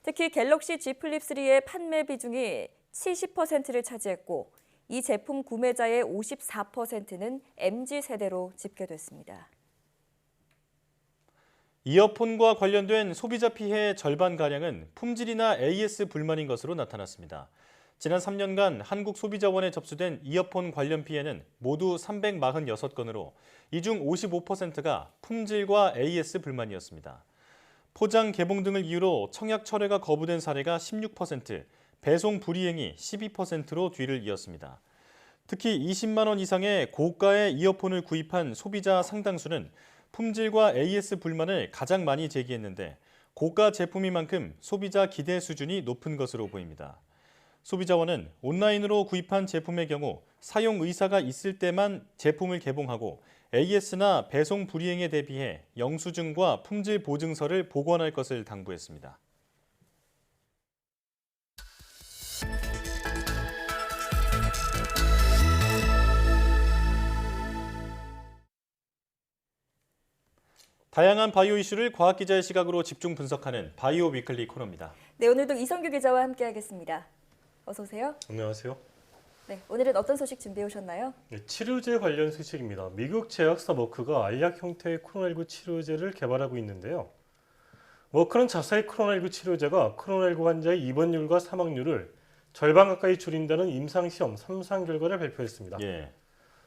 S2: 특히 갤럭시 Z 플립 3의 판매 비중이 70%를 차지했고 이 제품 구매자의 54%는 MZ세대로 집계됐습니다.
S1: 이어폰과 관련된 소비자 피해의 절반가량은 품질이나 AS 불만인 것으로 나타났습니다. 지난 3년간 한국소비자원에 접수된 이어폰 관련 피해는 모두 346건으로 이 중 55%가 품질과 AS 불만이었습니다. 포장 개봉 등을 이유로 청약 철회가 거부된 사례가 16%, 배송 불이행이 12%로 뒤를 이었습니다. 특히 20만 원 이상의 고가의 이어폰을 구입한 소비자 상당수는 품질과 AS 불만을 가장 많이 제기했는데 고가 제품인 만큼 소비자 기대 수준이 높은 것으로 보입니다. 소비자원은 온라인으로 구입한 제품의 경우 사용 의사가 있을 때만 제품을 개봉하고 AS나 배송 불이행에 대비해 영수증과 품질 보증서를 복원할 것을 당부했습니다. 다양한 바이오 이슈를 과학기자의 시각으로 집중 분석하는 바이오 위클리 코너입니다.
S2: 네, 오늘도 이성규 기자와 함께하겠습니다. 어서 오세요.
S12: 안녕하세요.
S2: 네, 오늘은 어떤 소식 준비해 오셨나요?
S12: 네, 치료제 관련 소식입니다. 미국 제약사 머크가 알약 형태의 코로나19 치료제를 개발하고 있는데요. 머크는 자사의 코로나19 치료제가 코로나19 환자의 입원율과 사망률을 절반 가까이 줄인다는 임상시험 3상 결과를 발표했습니다.
S1: 예.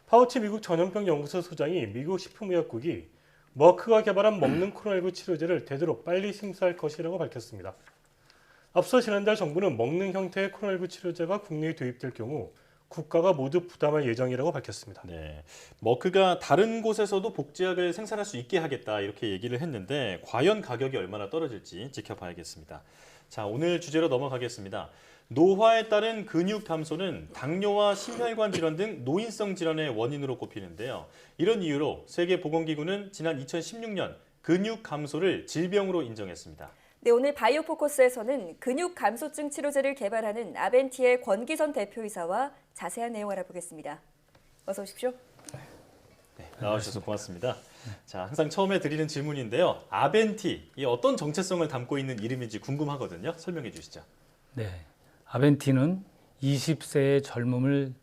S12: 파우치 미국 전염병 연구소 소장이 미국 식품의약국이 머크가 개발한 먹는 코로나19 치료제를 되도록 빨리 심사할 것이라고 밝혔습니다. 앞서 지난달 정부는 먹는 형태의 코로나19 치료제가 국내에 도입될 경우 국가가 모두 부담할 예정이라고 밝혔습니다.
S1: 네, 머크가 다른 곳에서도 복제약을 생산할 수 있게 하겠다 이렇게 얘기를 했는데 과연 가격이 얼마나 떨어질지 지켜봐야겠습니다. 자, 오늘 주제로 넘어가겠습니다. 노화에 따른 근육 감소는 당뇨와 심혈관 질환 등 노인성 질환의 원인으로 꼽히는데요. 이런 이유로 세계보건기구는 지난 2016년 근육 감소를 질병으로 인정했습니다.
S2: 네, 오늘 바이오 포커스에서는 근육 감소증 치료제를 개발하는 아벤티의 권기선 대표이사와 자세한 내용 알아보겠습니다. 어서 오십시오.
S1: 네, 나와주셔서 고맙습니다. 자, 항상 처음에 드리는 질문인데요. 아벤티, 이 어떤 정체성을 담고 있는 이름인지 궁금하거든요. 설명해 주시죠.
S13: 네, 아벤티는 20세의 젊음을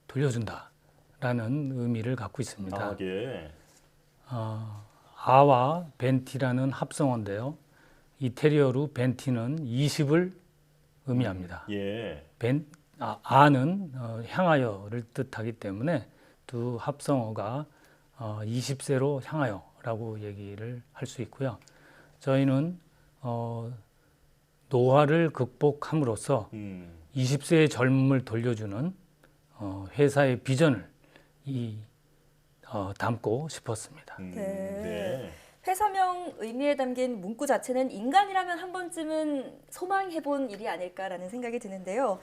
S13: 돌려준다라는 의미를 갖고 있습니다.
S1: 아, 예.
S13: 아와 벤티라는 합성어인데요. 이태리어로 벤티는 20을 의미합니다.
S1: 예.
S13: 아는 향하여를 뜻하기 때문에 두 합성어가 20세로 향하여라고 얘기를 할 수 있고요. 저희는 노화를 극복함으로써 20세의 젊음을 돌려주는 회사의 비전을 담고 싶었습니다.
S2: 네. 회사명 의미에 담긴 문구 자체는 인간이라면 한 번쯤은 소망해본 일이 아닐까라는 생각이 드는데요.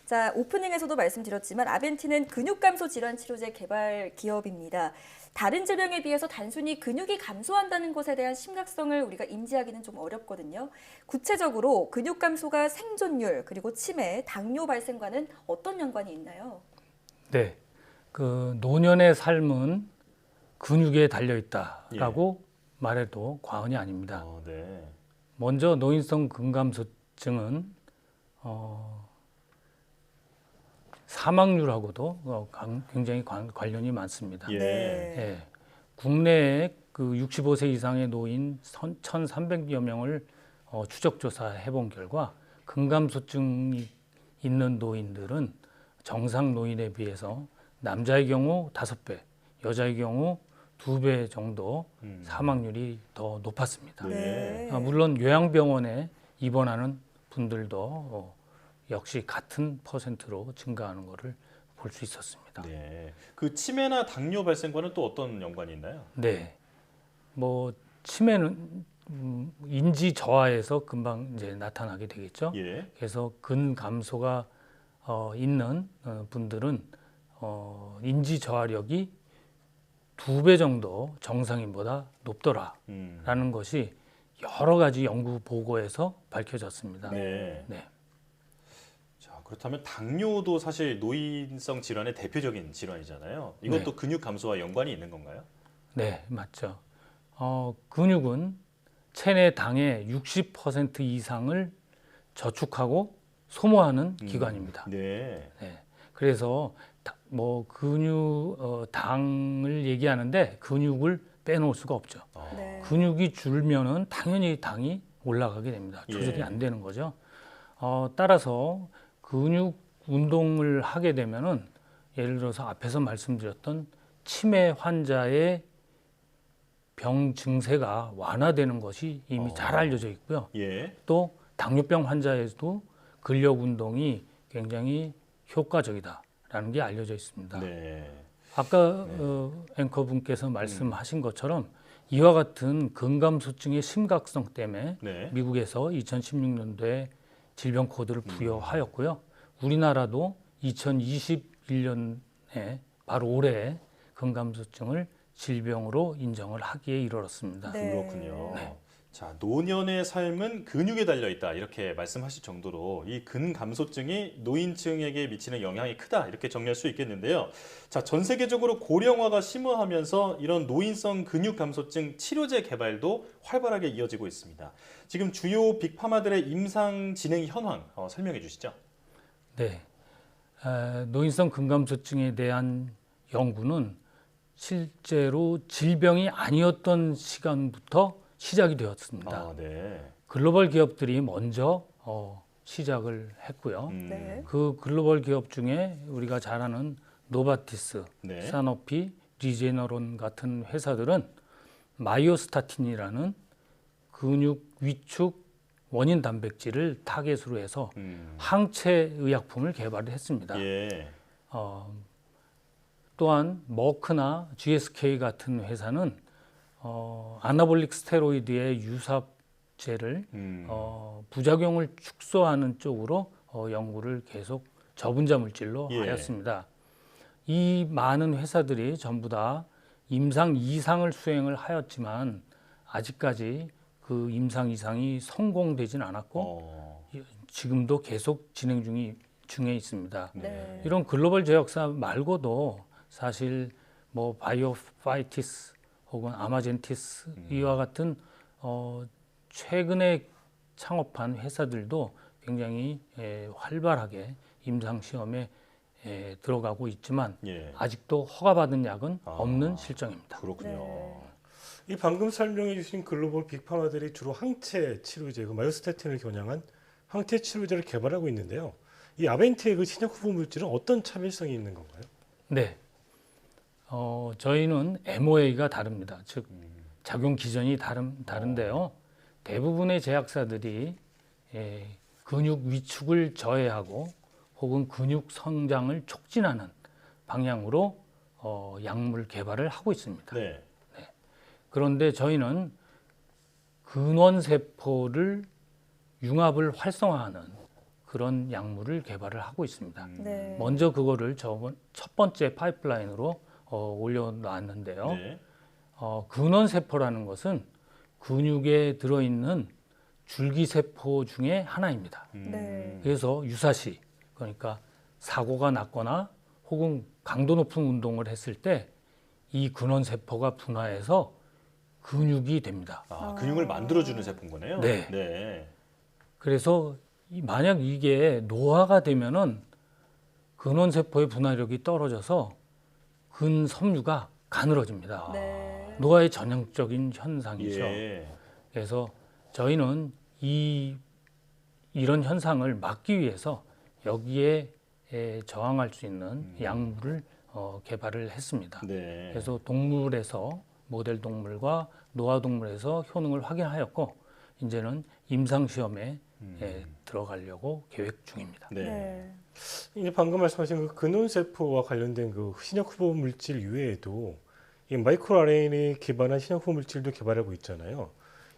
S2: 자, 오프닝에서도 말씀드렸지만 아벤티는 근육 감소 질환 치료제 개발 기업입니다. 다른 질병에 비해서 단순히 근육이 감소한다는 것에 대한 심각성을 우리가 인지하기는 좀 어렵거든요. 구체적으로 근육 감소가 생존율 그리고 치매, 당뇨 발생과는 어떤 연관이 있나요?
S13: 네, 그 노년의 삶은 근육에 달려 있다라고 말해도 과언이 아닙니다.
S1: 네.
S13: 먼저 노인성 근감소증은 사망률하고도 굉장히 관련이 많습니다. 예. 국내에 그 65세 이상의 노인 1,300여 명을 추적 조사해 본 결과 근감소증이 있는 노인들은 정상 노인에 비해서 남자의 경우 5배, 여자의 경우 2배 정도 사망률이 더 높았습니다. 물론 요양병원에 입원하는 분들도 역시 같은 퍼센트로 증가하는 것을 볼 수 있었습니다.
S1: 네. 그 치매나 당뇨 발생과는 또 어떤 연관이 있나요?
S13: 네. 뭐 치매는 인지 저하에서 금방 이제 나타나게 되겠죠. 그래서 근 감소가 있는 분들은 인지 저하력이 2배 정도 정상인보다 높더라라는 것이 여러 가지 연구 보고에서 밝혀졌습니다.
S1: 네. 자, 그렇다면 당뇨도 사실 노인성 질환의 대표적인 질환이잖아요. 이것도 근육 감소와 연관이 있는 건가요?
S13: 네, 맞죠. 근육은 체내 당의 60% 이상을 저축하고 소모하는 기관입니다.
S1: 네.
S13: 그래서 뭐 당을 얘기하는데 근육을 빼놓을 수가 없죠. 근육이 줄면은 당연히 당이 올라가게 됩니다. 조절이 안 되는 거죠. 따라서 근육 운동을 하게 되면은 예를 들어서 앞에서 말씀드렸던 치매 환자의 병 증세가 완화되는 것이 이미 잘 알려져 있고요. 또 당뇨병 환자에서도 근력 운동이 굉장히 효과적이다라는 게 알려져 있습니다. 아까 앵커분께서 말씀하신 것처럼 이와 같은 근감소증의 심각성 때문에 미국에서 2016년도에 질병 코드를 부여하였고요. 우리나라도 2021년에 바로 올해 근감소증을 질병으로 인정을 하기에 이르렀습니다.
S1: 그렇군요. 자, 노년의 삶은 근육에 달려 있다 이렇게 말씀하실 정도로 이 근감소증이 노인층에게 미치는 영향이 크다 이렇게 정리할 수 있겠는데요. 자, 전 세계적으로 고령화가 심화하면서 이런 노인성 근육감소증 치료제 개발도 활발하게 이어지고 있습니다. 지금 주요 빅파마들의 임상 진행 현황 설명해 주시죠.
S13: 네, 노인성 근감소증에 대한 연구는 실제로 질병이 아니었던 시간부터 시작이 되었습니다. 글로벌 기업들이 먼저 시작을 했고요. 그 글로벌 기업 중에 우리가 잘 아는 노바티스, 사노피, 리제너론 같은 회사들은 마이오스타틴이라는 근육 위축 원인 단백질을 타겟으로 해서 항체 의약품을 개발을 했습니다. 또한 머크나 GSK 같은 회사는 아나볼릭 스테로이드의 유사제를 부작용을 축소하는 쪽으로 연구를 계속 저분자 물질로 하였습니다. 이 많은 회사들이 전부 다 임상 2상을 수행을 하였지만 아직까지 그 임상 2상이 성공되진 않았고 지금도 계속 진행 중에 있습니다. 이런 글로벌 제약사 말고도 사실 뭐 바이오파이티스 혹은 아마젠티스 이와 같은 최근에 창업한 회사들도 굉장히 활발하게 임상 시험에 들어가고 있지만 아직도 허가받은 약은 없는 실정입니다.
S1: 그렇군요.
S12: 이 방금 설명해 주신 글로벌 빅파마들이 주로 항체 치료제, 마이오스타틴을 겨냥한 항체 치료제를 개발하고 있는데요. 이 아벤티의 그 신약 후보 물질은 어떤 차별성이 있는 건가요?
S13: 네, 저희는 MOA가 다릅니다. 즉 작용 기전이 다른데요. 대부분의 제약사들이 근육 위축을 저해하고 혹은 근육 성장을 촉진하는 방향으로 약물 개발을 하고 있습니다.
S1: 네.
S13: 그런데 저희는 근원세포를 융합을 활성화하는 그런 약물을 개발을 하고 있습니다.
S2: 네.
S13: 먼저 그거를 첫 번째 파이프라인으로 올려놨는데요.
S1: 네.
S13: 근원세포라는 것은 근육에 들어있는 줄기세포 중에 하나입니다.
S2: 네.
S13: 그래서 유사시, 그러니까 사고가 났거나 혹은 강도 높은 운동을 했을 때 이 근원세포가 분화해서 근육이 됩니다.
S1: 근육을 만들어주는 세포인 거네요.
S13: 네.
S1: 네.
S13: 그래서 만약 이게 노화가 되면은 근원세포의 분화력이 떨어져서 근섬유가 가늘어집니다.
S2: 네.
S13: 노화의 전형적인 현상이죠.
S1: 예.
S13: 그래서 저희는 이런 현상을 막기 위해서 여기에 저항할 수 있는 약물을 개발을 했습니다.
S1: 네.
S13: 그래서 동물에서 모델 동물과 노화 동물에서 효능을 확인하였고 이제는 임상 시험에 들어가려고 계획 중입니다.
S1: 네.
S2: 네.
S12: 이제 방금 말씀하신 그 근원세포와 관련된 그 신약 후보 물질 이외에도 이 마이크로 RNA 기반한 신약 후보 물질도 개발하고 있잖아요.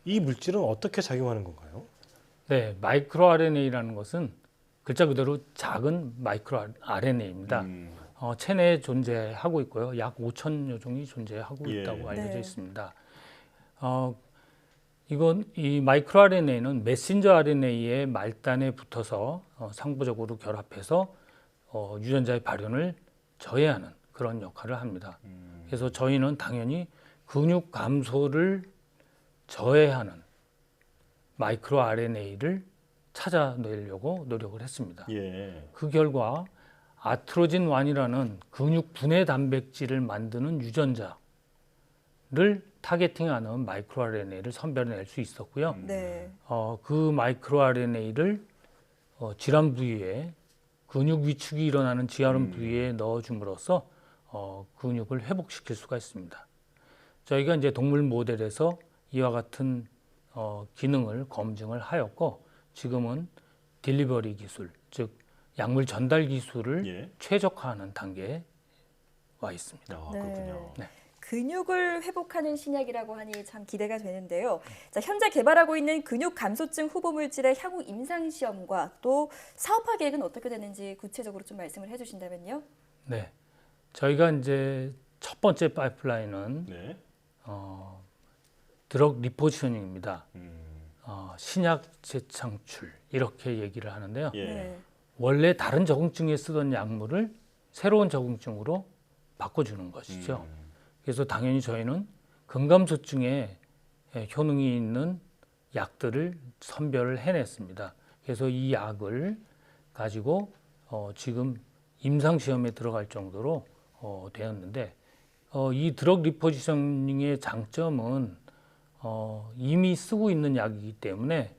S12: 이 물질은 어떻게 작용하는 건가요?
S13: 네, 마이크로 RNA라는 것은 글자 그대로 작은 마이크로 RNA입니다. 체내에 존재하고 있고요. 약 5천여 종이 존재하고
S1: 예.
S13: 있다고 알려져
S2: 네.
S13: 있습니다. 이 마이크로 RNA는 메신저 RNA의 말단에 붙어서 상부적으로 결합해서 유전자의 발현을 저해하는 그런 역할을 합니다. 그래서 저희는 당연히 근육 감소를 저해하는 마이크로 RNA를 찾아내려고 노력을 했습니다.
S1: 예.
S13: 그 결과 아트로진1이라는 근육 분해 단백질을 만드는 유전자를 타겟팅하는 마이크로 RNA를 선별해낼 수 있었고요.
S2: 네.
S13: 그 마이크로 RNA를 질환 부위에 근육 위축이 일어나는 질환 부위에 넣어줌으로써 근육을 회복시킬 수가 있습니다. 저희가 이제 동물 모델에서 이와 같은 기능을 검증을 하였고 지금은 딜리버리 기술, 즉 약물 전달 기술을
S1: 예.
S13: 최적화하는 단계에 와 있습니다.
S1: 그렇군요.
S13: 네.
S2: 근육을 회복하는 신약이라고 하니 참 기대가 되는데요. 자, 현재 개발하고 있는 근육 감소증 후보 물질의 향후 임상 시험과 또 사업화 계획은 어떻게 되는지 구체적으로 좀 말씀을 해주신다면요.
S13: 네, 저희가 이제 첫 번째 파이프라인은
S1: 네.
S13: 드럭 리포지셔닝입니다. 신약 재창출 이렇게 얘기를 하는데요.
S1: 예.
S2: 네.
S13: 원래 다른 적응증에 쓰던 약물을 새로운 적응증으로 바꿔주는 것이죠. 그래서 당연히 저희는 근감소증에 효능이 있는 약들을 선별을 해냈습니다. 그래서 이 약을 가지고 지금 임상시험에 들어갈 정도로 되었는데 이 드럭 리포지셔닝의 장점은 이미 쓰고 있는 약이기 때문에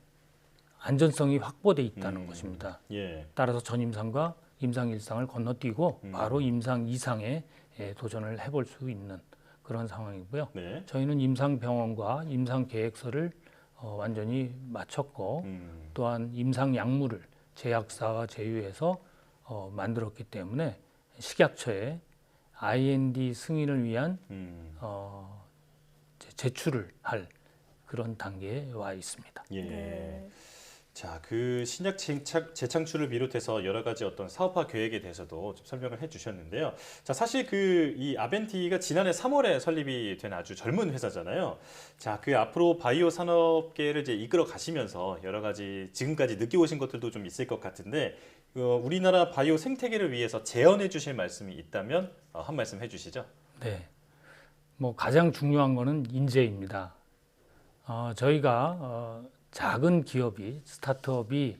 S13: 안전성이 확보돼 있다는 것입니다.
S1: 예.
S13: 따라서 전임상과 임상 1상을 건너뛰고 바로 임상 2상에 도전을 해볼 수 있는 그런 상황이고요.
S1: 네.
S13: 저희는 임상 병원과 임상 계획서를 완전히 마쳤고 또한 임상 약물을 제약사와 제휴해서 만들었기 때문에 식약처에 IND 승인을 위한 제출을 할 그런 단계에 와 있습니다.
S1: 예.
S2: 네.
S1: 자, 그 신약 재창출을 비롯해서 여러 가지 어떤 사업화 계획에 대해서도 좀 설명을 해주셨는데요. 자, 사실 이 아벤티가 지난해 3월에 설립이 된 아주 젊은 회사잖아요. 자, 그 앞으로 바이오 산업계를 이제 이끌어 가시면서 여러 가지 지금까지 느껴오신 것들도 좀 있을 것 같은데 우리나라 바이오 생태계를 위해서 제언해 주실 말씀이 있다면 한 말씀 해주시죠.
S13: 네, 뭐 가장 중요한 거는 인재입니다. 저희가 작은 기업이 스타트업이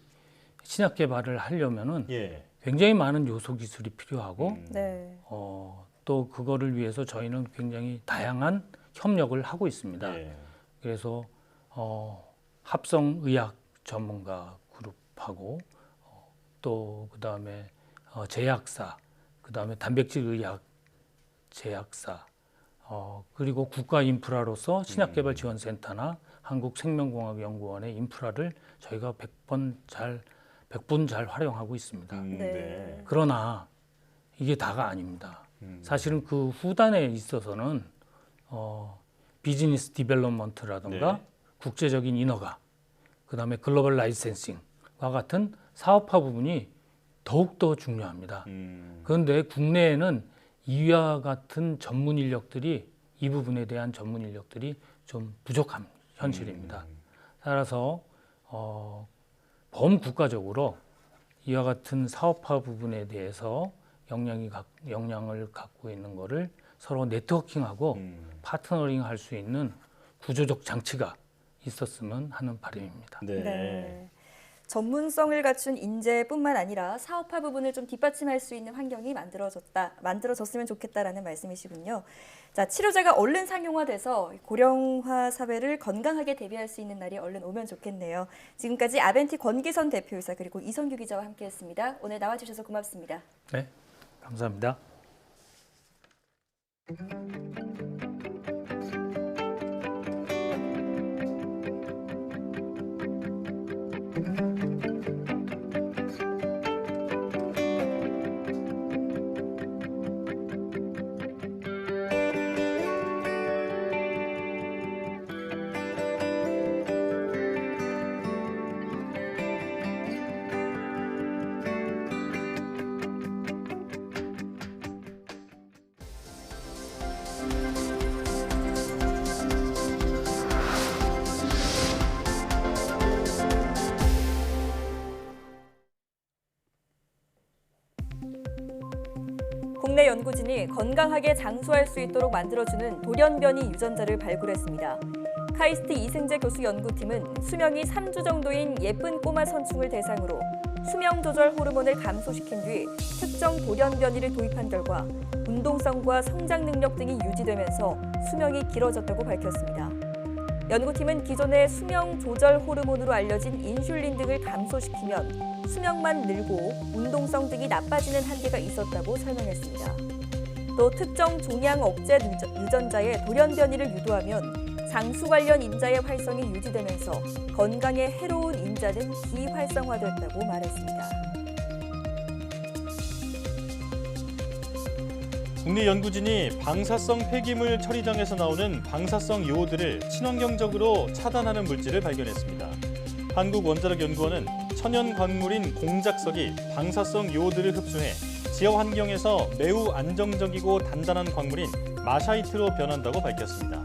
S13: 신약 개발을 하려면은
S1: 예.
S13: 굉장히 많은 요소 기술이 필요하고
S2: 네.
S13: 또 그거를 위해서 저희는 굉장히 다양한 협력을 하고 있습니다.
S1: 예.
S13: 그래서 합성의학 전문가 그룹하고 또 그다음에 제약사, 그다음에 단백질의학 제약사, 그리고 국가 인프라로서 신약개발 지원센터나 한국생명공학연구원의 인프라를 저희가 100분 잘 활용하고 있습니다.
S2: 네.
S13: 그러나 이게 다가 아닙니다. 사실은 그 후단에 있어서는 비즈니스 디벨롭먼트라든가
S1: 네.
S13: 국제적인 인허가, 그다음에 글로벌 라이센싱과 같은 사업화 부분이 더욱더 중요합니다. 그런데 국내에는 이와 같은 전문 인력들이, 이 부분에 대한 전문 인력들이 좀 부족한 현실입니다. 따라서 범국가적으로 이와 같은 사업화 부분에 대해서 역량을 갖고 있는 거를 서로 네트워킹하고 파트너링 할 수 있는 구조적 장치가 있었으면 하는 바람입니다.
S2: 네. 전문성을 갖춘 인재뿐만 아니라 사업화 부분을 좀 뒷받침할 수 있는 환경이 만들어졌으면 좋겠다라는 말씀이시군요. 자, 치료제가 얼른 상용화돼서 고령화 사회를 건강하게 대비할 수 있는 날이 얼른 오면 좋겠네요. 지금까지 아벤티 권기선 대표이사 그리고 이선규 기자와 함께했습니다. 오늘 나와주셔서 고맙습니다.
S13: 네, 감사합니다.
S2: 국내 연구진이 건강하게 장수할 수 있도록 만들어주는 돌연변이 유전자를 발굴했습니다. 카이스트 이승재 교수 연구팀은 수명이 3주 정도인 예쁜 꼬마 선충을 대상으로 수명 조절 호르몬을 감소시킨 뒤 특정 돌연변이를 도입한 결과 운동성과 성장 능력 등이 유지되면서 수명이 길어졌다고 밝혔습니다. 연구팀은 기존의 수명 조절 호르몬으로 알려진 인슐린 등을 감소시키면 수명만 늘고 운동성 등이 나빠지는 한계가 있었다고 설명했습니다. 또 특정 종양 억제 유전자의 돌연변이를 유도하면 장수 관련 인자의 활성이 유지되면서 건강에 해로운 인자는 비활성화됐다고 말했습니다.
S1: 국내 연구진이 방사성 폐기물 처리장에서 나오는 방사성 요오드를 친환경적으로 차단하는 물질을 발견했습니다. 한국원자력연구원은 천연 광물인 공작석이 방사성 요오드를 흡수해 지하 환경에서 매우 안정적이고 단단한 광물인 마샤이트로 변한다고 밝혔습니다.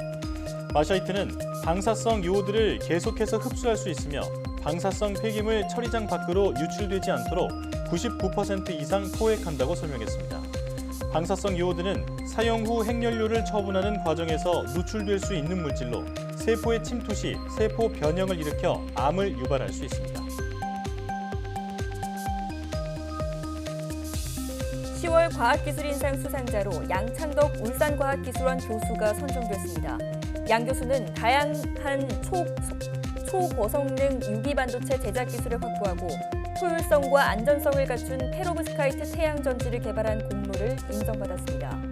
S1: 마샤이트는 방사성 요오드를 계속해서 흡수할 수 있으며 방사성 폐기물 처리장 밖으로 유출되지 않도록 99% 이상 포획한다고 설명했습니다. 방사성 요오드는 사용 후 핵연료를 처분하는 과정에서 누출될 수 있는 물질로 세포에 침투 시 세포 변형을 일으켜 암을 유발할 수 있습니다.
S2: 10월 과학기술인상 수상자로 양창덕 울산과학기술원 교수가 선정됐습니다. 양 교수는 다양한 초고성능 유기반도체 제작 기술을 확보하고 효율성과 안전성을 갖춘 페로브스카이트 태양전지를 개발한 공로를 인정받았습니다.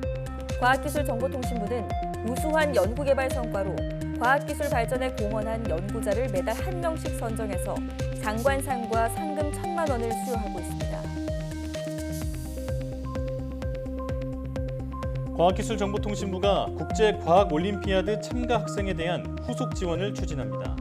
S2: 과학기술정보통신부는 우수한 연구개발 성과로 과학기술 발전에 공헌한 연구자를 매달 1명씩 선정해서 장관상과 상금 1,000만 원을 수여하고 있습니다.
S1: 과학기술정보통신부가 국제과학올림피아드 참가 학생에 대한 후속 지원을 추진합니다.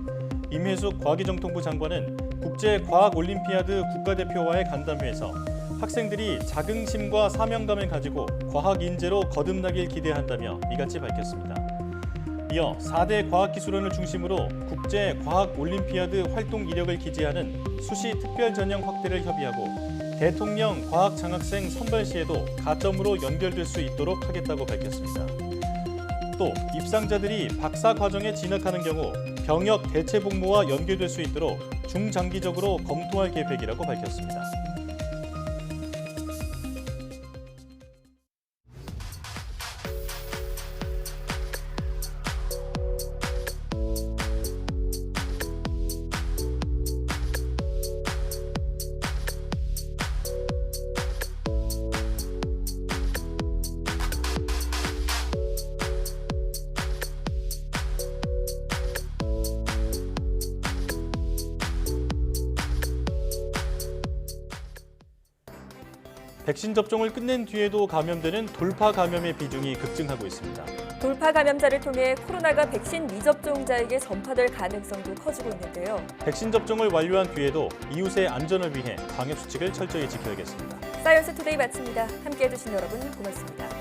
S1: 임혜숙 과기정통부 장관은 국제과학올림피아드 국가대표와의 간담회에서 학생들이 자긍심과 사명감을 가지고 과학 인재로 거듭나길 기대한다며 이같이 밝혔습니다. 이어 4대 과학기술원을 중심으로 국제과학올림피아드 활동 이력을 기재하는 수시 특별 전형 확대를 협의하고 대통령 과학장학생 선발 시에도 가점으로 연결될 수 있도록 하겠다고 밝혔습니다. 또 입상자들이 박사 과정에 진학하는 경우 병역 대체 복무와 연계될 수 있도록 중장기적으로 검토할 계획이라고 밝혔습니다. 백신 접종을 끝낸 뒤에도 감염되는 돌파 감염의 비중이 급증하고 있습니다.
S2: 돌파 감염자를 통해 코로나가 백신 미접종자에게 전파될 가능성도 커지고 있는데요.
S1: 백신 접종을 완료한 뒤에도 이웃의 안전을 위해 방역 수칙을 철저히 지켜야겠습니다.
S2: 사이언스 투데이 마칩니다. 함께해 주신 여러분 고맙습니다.